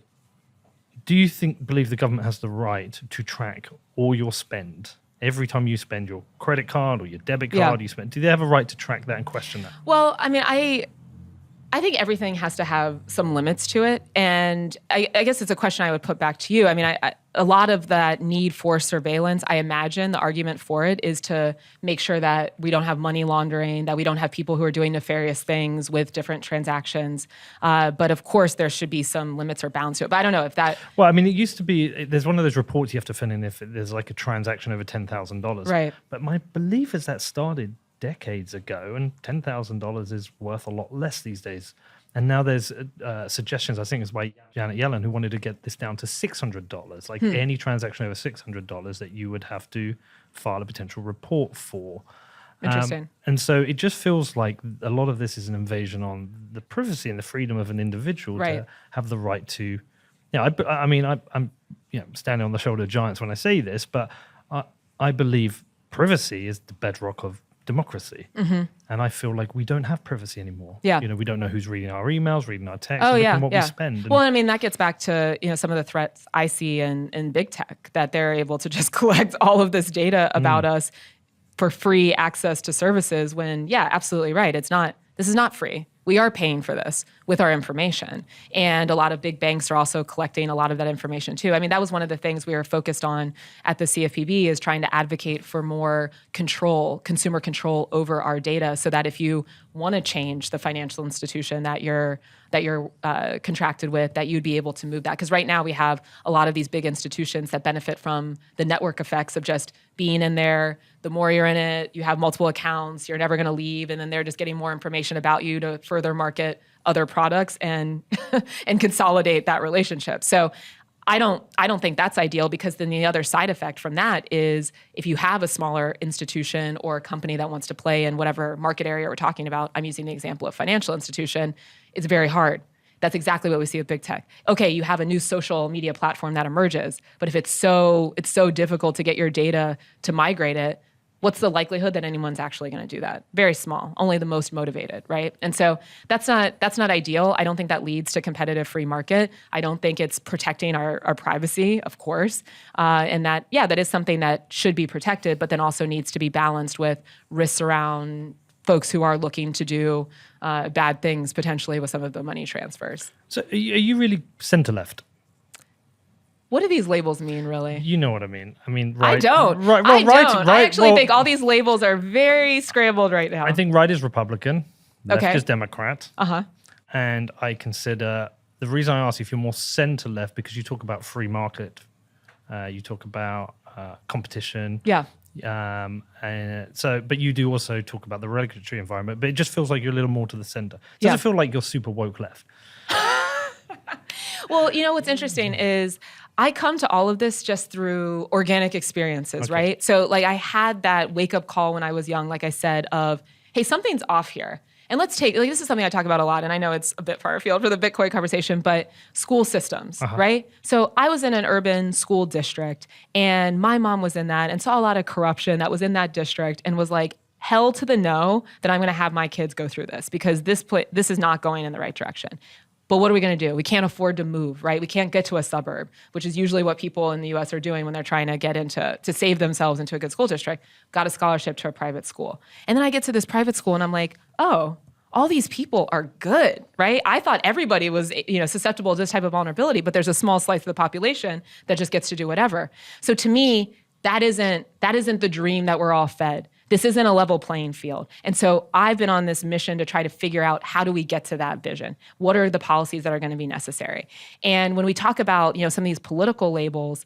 S1: do you believe the government has the right to track all your spend? Every time you spend your credit card or your debit card, do they have a right to track that and question that?
S2: Well, I mean, I think everything has to have some limits to it. And I guess it's a question I would put back to you. I mean, a lot of that need for surveillance, I imagine the argument for it is to make sure that we don't have money laundering, that we don't have people who are doing nefarious things with different transactions. But of course, there should be some limits or bounds to it. But I don't know if that...
S1: Well, I mean, it used to be, there's one of those reports you have to fill in if there's like a transaction over $10,000.
S2: Right.
S1: But my belief is that started decades ago, and $10,000 is worth a lot less these days. And now there's suggestions, I think it's by Janet Yellen, who wanted to get this down to $600. Like any transaction over $600 that you would have to file a potential report for.
S2: Interesting.
S1: And so it just feels like a lot of this is an invasion on the privacy and the freedom of an individual to have the right to... I mean, I'm standing on the shoulder of giants when I say this, but I believe privacy is the bedrock of democracy. Mm-hmm. And I feel like we don't have privacy anymore.
S2: Yeah.
S1: We don't know who's reading our emails, reading our texts, what we spend.
S2: Well, I mean, that gets back to, some of the threats I see in big tech, that they're able to just collect all of this data about us for free access to services when, absolutely right. This is not free. We are paying for this with our information. And a lot of big banks are also collecting a lot of that information too. I mean, that was one of the things we were focused on at the CFPB, is trying to advocate for more control, consumer control over our data, so that if you want to change the financial institution that you're contracted with, that you'd be able to move that. Because right now we have a lot of these big institutions that benefit from the network effects of just being in there. The more you're in it, you have multiple accounts, you're never going to leave, and then they're just getting more information about you to further market other products and and consolidate that relationship. So I don't think that's ideal, because then the other side effect from that is, if you have a smaller institution or a company that wants to play in whatever market area we're talking about, I'm using the example of financial institution, it's very hard. That's exactly what we see with big tech. Okay, you have a new social media platform that emerges, but if it's so difficult to get your data to migrate it, what's the likelihood that anyone's actually going to do that? Very small. Only the most motivated, right? And so that's not ideal. I don't think that leads to competitive free market. I don't think it's protecting our privacy, of course. And that is something that should be protected, but then also needs to be balanced with risks around folks who are looking to do bad things potentially with some of the money transfers.
S1: So are you really center-left?
S2: What do these labels mean, really?
S1: You know what I mean. I mean, right.
S2: I don't.
S1: Right. Well,
S2: I don't. I actually think all these labels are very scrambled right now.
S1: I think right is Republican, left is Democrat.
S2: Uh-huh.
S1: And I consider, the reason I ask if you're more center-left, because you talk about free market, you talk about competition.
S2: Yeah.
S1: But you do also talk about the regulatory environment, but it just feels like you're a little more to the center. It doesn't feel like you're super woke left.
S2: Well, what's interesting is I come to all of this just through organic experiences, right? So I had that wake-up call when I was young, like I said, of, hey, something's off here. And let's take, this is something I talk about a lot, and I know it's a bit far afield for the Bitcoin conversation, but school systems, right? So I was in an urban school district, and my mom was in that and saw a lot of corruption that was in that district, and was like, hell to the no that I'm going to have my kids go through this, because this is not going in the right direction. But what are we going to do? We can't afford to move, right? We can't get to a suburb, which is usually what people in the US are doing when they're trying to get to save themselves into a good school district. Got a scholarship to a private school. And then I get to this private school and I'm like, oh, all these people are good, right? I thought everybody was, susceptible to this type of vulnerability, but there's a small slice of the population that just gets to do whatever. So to me, that isn't the dream that we're all fed. This isn't a level playing field. And so I've been on this mission to try to figure out, how do we get to that vision? What are the policies that are going to be necessary? And when we talk about, some of these political labels,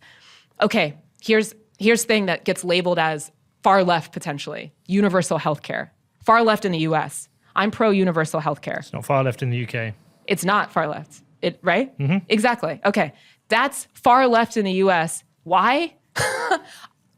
S2: okay, here's thing that gets labeled as far left potentially, universal healthcare. Far left in the US. I'm pro universal healthcare.
S1: It's not far left in the UK.
S2: It's not far left. Right? Mm-hmm. Exactly. Okay. That's far left in the US. Why?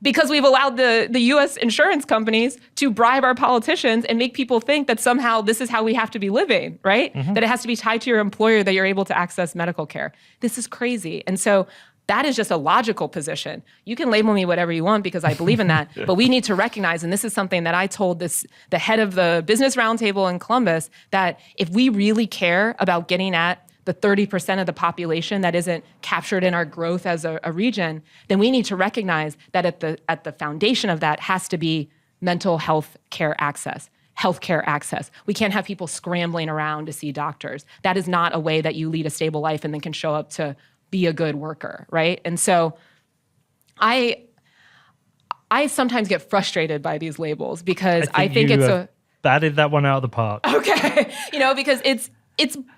S2: Because we've allowed the U.S. insurance companies to bribe our politicians and make people think that somehow this is how we have to be living, right? Mm-hmm. That it has to be tied to your employer that you're able to access medical care. This is crazy. And so that is just a logical position. You can label me whatever you want because I believe in that, but we need to recognize, and this is something that I told the head of the Business Roundtable in Columbus, that if we really care about getting at the 30% of the population that isn't captured in our growth as a region, then we need to recognize that at the foundation of that has to be mental health care access, healthcare access. We can't have people scrambling around to see doctors. That is not a way that you lead a stable life and then can show up to be a good worker, right? And so I sometimes get frustrated by these labels because I think it's
S1: batted that one out of the park.
S2: Okay, because it's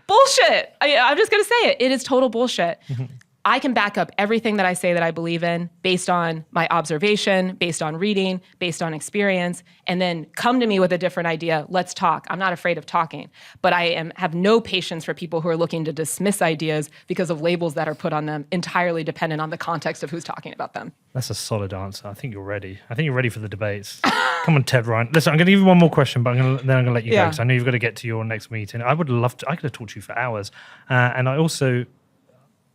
S2: bullshit. I'm just going to say it. It is total bullshit. Mm-hmm. I can back up everything that I say that I believe in based on my observation, based on reading, based on experience, and then come to me with a different idea. Let's talk. I'm not afraid of talking, but I have no patience for people who are looking to dismiss ideas because of labels that are put on them, entirely dependent on the context of who's talking about them.
S1: That's a solid answer. I think you're ready. I think you're ready for the debates. Come on, Ted Ryan. Listen, I'm going to give you one more question, but then I'm going to let you go because I know you've got to get to your next meeting. I would love to. I could have talked to you for hours. And I also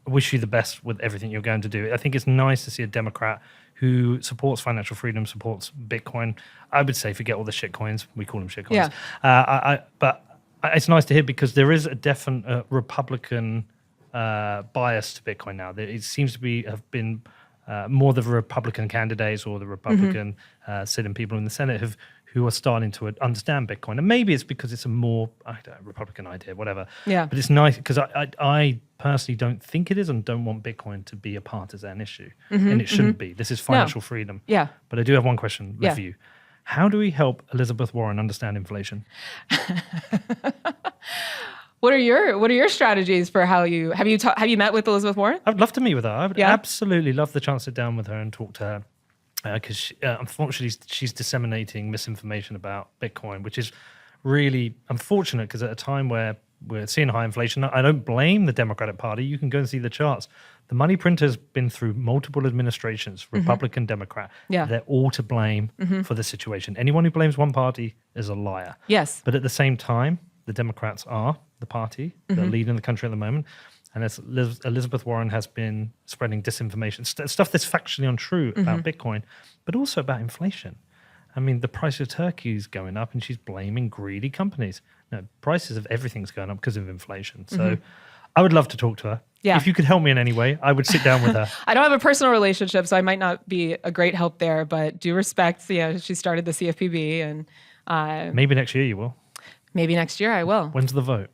S1: wish you the best with everything you're going to do. I think it's nice to see a Democrat who supports financial freedom, supports Bitcoin. I would say forget all the shit coins. We call them shit coins. Yeah. But it's nice to hear because there is a definite Republican bias to Bitcoin now. It seems to have been more the Republican candidates or the Republican sitting people in the Senate who are starting to understand Bitcoin. And maybe it's because it's a more Republican idea, whatever. Yeah. But it's nice because I personally don't think it is and don't want Bitcoin to be a partisan issue. Mm-hmm, and it shouldn't be. This is financial freedom. Yeah. But I do have one question for you. How do we help Elizabeth Warren understand inflation?
S2: What are your strategies for how you have you met with Elizabeth Warren?
S1: I'd love to meet with her. I would absolutely love the chance to sit down with her and talk to her. Because unfortunately, she's disseminating misinformation about Bitcoin, which is really unfortunate because at a time where we're seeing high inflation, I don't blame the Democratic Party. You can go and see the charts. The money printer's been through multiple administrations, Republican, mm-hmm. Democrat. Yeah. They're all to blame mm-hmm. for the situation. Anyone who blames one party is a liar. Yes. But at the same time, the Democrats are the party mm-hmm. that are leading the country at the moment. And as Elizabeth Warren has been spreading disinformation, stuff that's factually untrue mm-hmm. about Bitcoin, but also about inflation. I mean, the price of turkey is going up and she's blaming greedy companies. No, prices of everything's going up because of inflation. So mm-hmm. I would love to talk to her. Yeah. If you could help me in any way, I would sit down with her.
S2: I don't have a personal relationship, so I might not be a great help there, but do respect, she started the CFPB. And
S1: maybe next year you will.
S2: Maybe next year I will.
S1: When's the vote?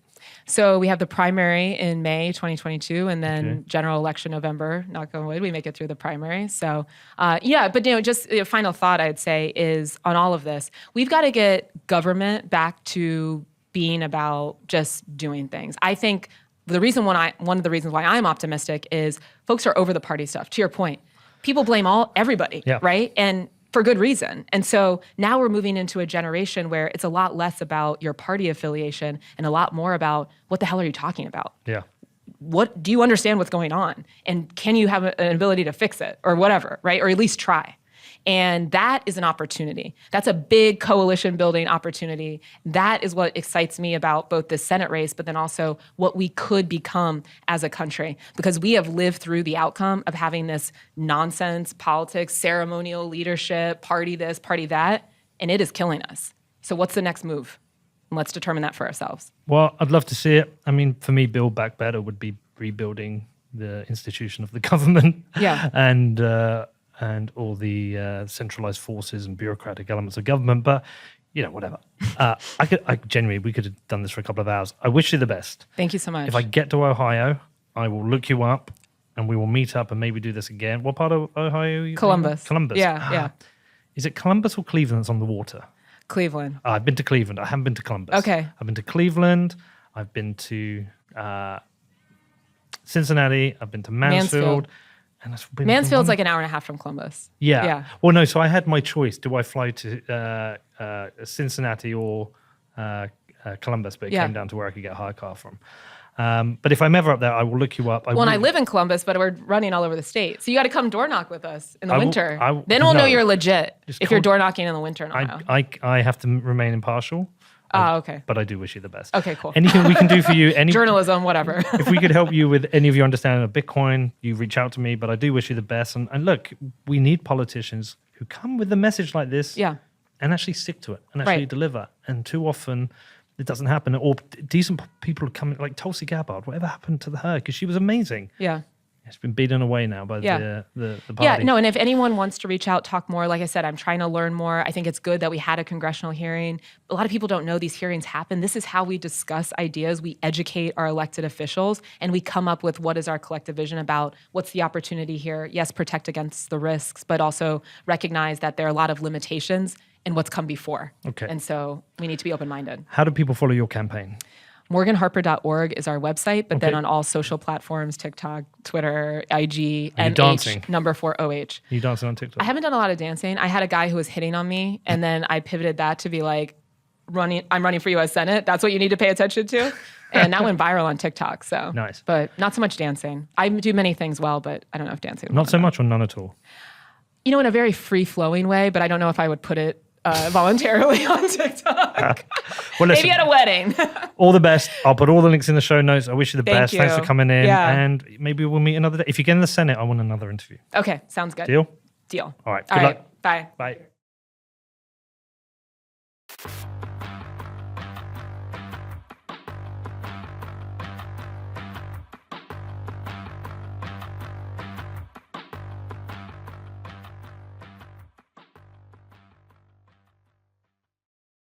S2: So we have the primary in May 2022 and then general election November, knock on wood, we make it through the primary. So but just a final thought I'd say is on all of this, we've got to get government back to being about just doing things. I think one of the reasons why I'm optimistic is folks are over the party stuff. To your point, people blame everybody, right? And for good reason. And so now we're moving into a generation where it's a lot less about your party affiliation and a lot more about what the hell are you talking about? Yeah. What do you understand what's going on? And can you have an ability to fix it or whatever, right? Or at least try. And that is an opportunity. That's a big coalition building opportunity. That is what excites me about both this Senate race, but then also what we could become as a country. Because we have lived through the outcome of having this nonsense politics, ceremonial leadership, party this, party that, and it is killing us. So what's the next move? And let's determine that for ourselves.
S1: Well, I'd love to see it. I mean, for me, Build Back Better would be rebuilding the institution of the government.
S2: Yeah.
S1: And all the centralized forces and bureaucratic elements of government. But, whatever. We could have done this for a couple of hours. I wish you the best.
S2: Thank you so much.
S1: If I get to Ohio, I will look you up and we will meet up and maybe do this again. What part of Ohio are you?
S2: Columbus.
S1: Columbus.
S2: Yeah.
S1: Is it Columbus or Cleveland that's on the water?
S2: Cleveland.
S1: I've been to Cleveland. I haven't been to Columbus.
S2: Okay.
S1: I've been to Cleveland. I've been to Cincinnati. I've been to Mansfield. And
S2: Mansfield's like an hour and a half from Columbus.
S1: Yeah. Well, no. So I had my choice. Do I fly to Cincinnati or Columbus? But it came down to where I could get a hire car from. But if I'm ever up there, I will look you up.
S2: I live in Columbus, but we're running all over the state. So you got to come door knock with us in the winter. Then we'll know you're legit if you're door knocking in the winter in Ohio.
S1: I have to remain impartial.
S2: Okay.
S1: But I do wish you the best.
S2: Okay, cool.
S1: Anything we can do for you,
S2: journalism, whatever.
S1: If we could help you with any of your understanding of Bitcoin, you reach out to me. But I do wish you the best. And look, we need politicians who come with a message like this and actually stick to it and actually deliver. And too often it doesn't happen. Or decent people come like Tulsi Gabbard. Whatever happened to her? Because she was amazing.
S2: Yeah.
S1: It's been beaten away now by the party.
S2: Yeah, no, and if anyone wants to reach out, talk more, like I said, I'm trying to learn more. I think it's good that we had a congressional hearing. A lot of people don't know these hearings happen. This is how we discuss ideas. We educate our elected officials, and we come up with what is our collective vision about what's the opportunity here. Yes, protect against the risks, but also recognize that there are a lot of limitations in what's come before.
S1: Okay.
S2: And so we need to be open-minded.
S1: How do people follow your campaign?
S2: MorganHarper.org is our website, but then on all social platforms, TikTok, Twitter, IG,
S1: Are you dancing?
S2: number 4OH.
S1: Are you dancing on TikTok?
S2: I haven't done a lot of dancing. I had a guy who was hitting on me, and then I pivoted that to be like, I'm running for U.S. Senate. That's what you need to pay attention to. And that went viral on TikTok. So
S1: nice.
S2: But not so much dancing. I do many things well, but I don't know if dancing is
S1: Not so much or none at all?
S2: In a very free-flowing way, but I don't know if I would put it voluntarily on TikTok.
S1: Well, listen,
S2: maybe at a wedding.
S1: All the best. I'll put all the links in the show notes. I wish you the best.
S2: You.
S1: Thanks for coming in.
S2: Yeah.
S1: And maybe we'll meet another day. If you get in the Senate, I want another interview.
S2: Okay, sounds good.
S1: Deal?
S2: Deal.
S1: All right.
S2: All
S1: Good
S2: right.
S1: luck.
S2: Bye.
S1: Bye.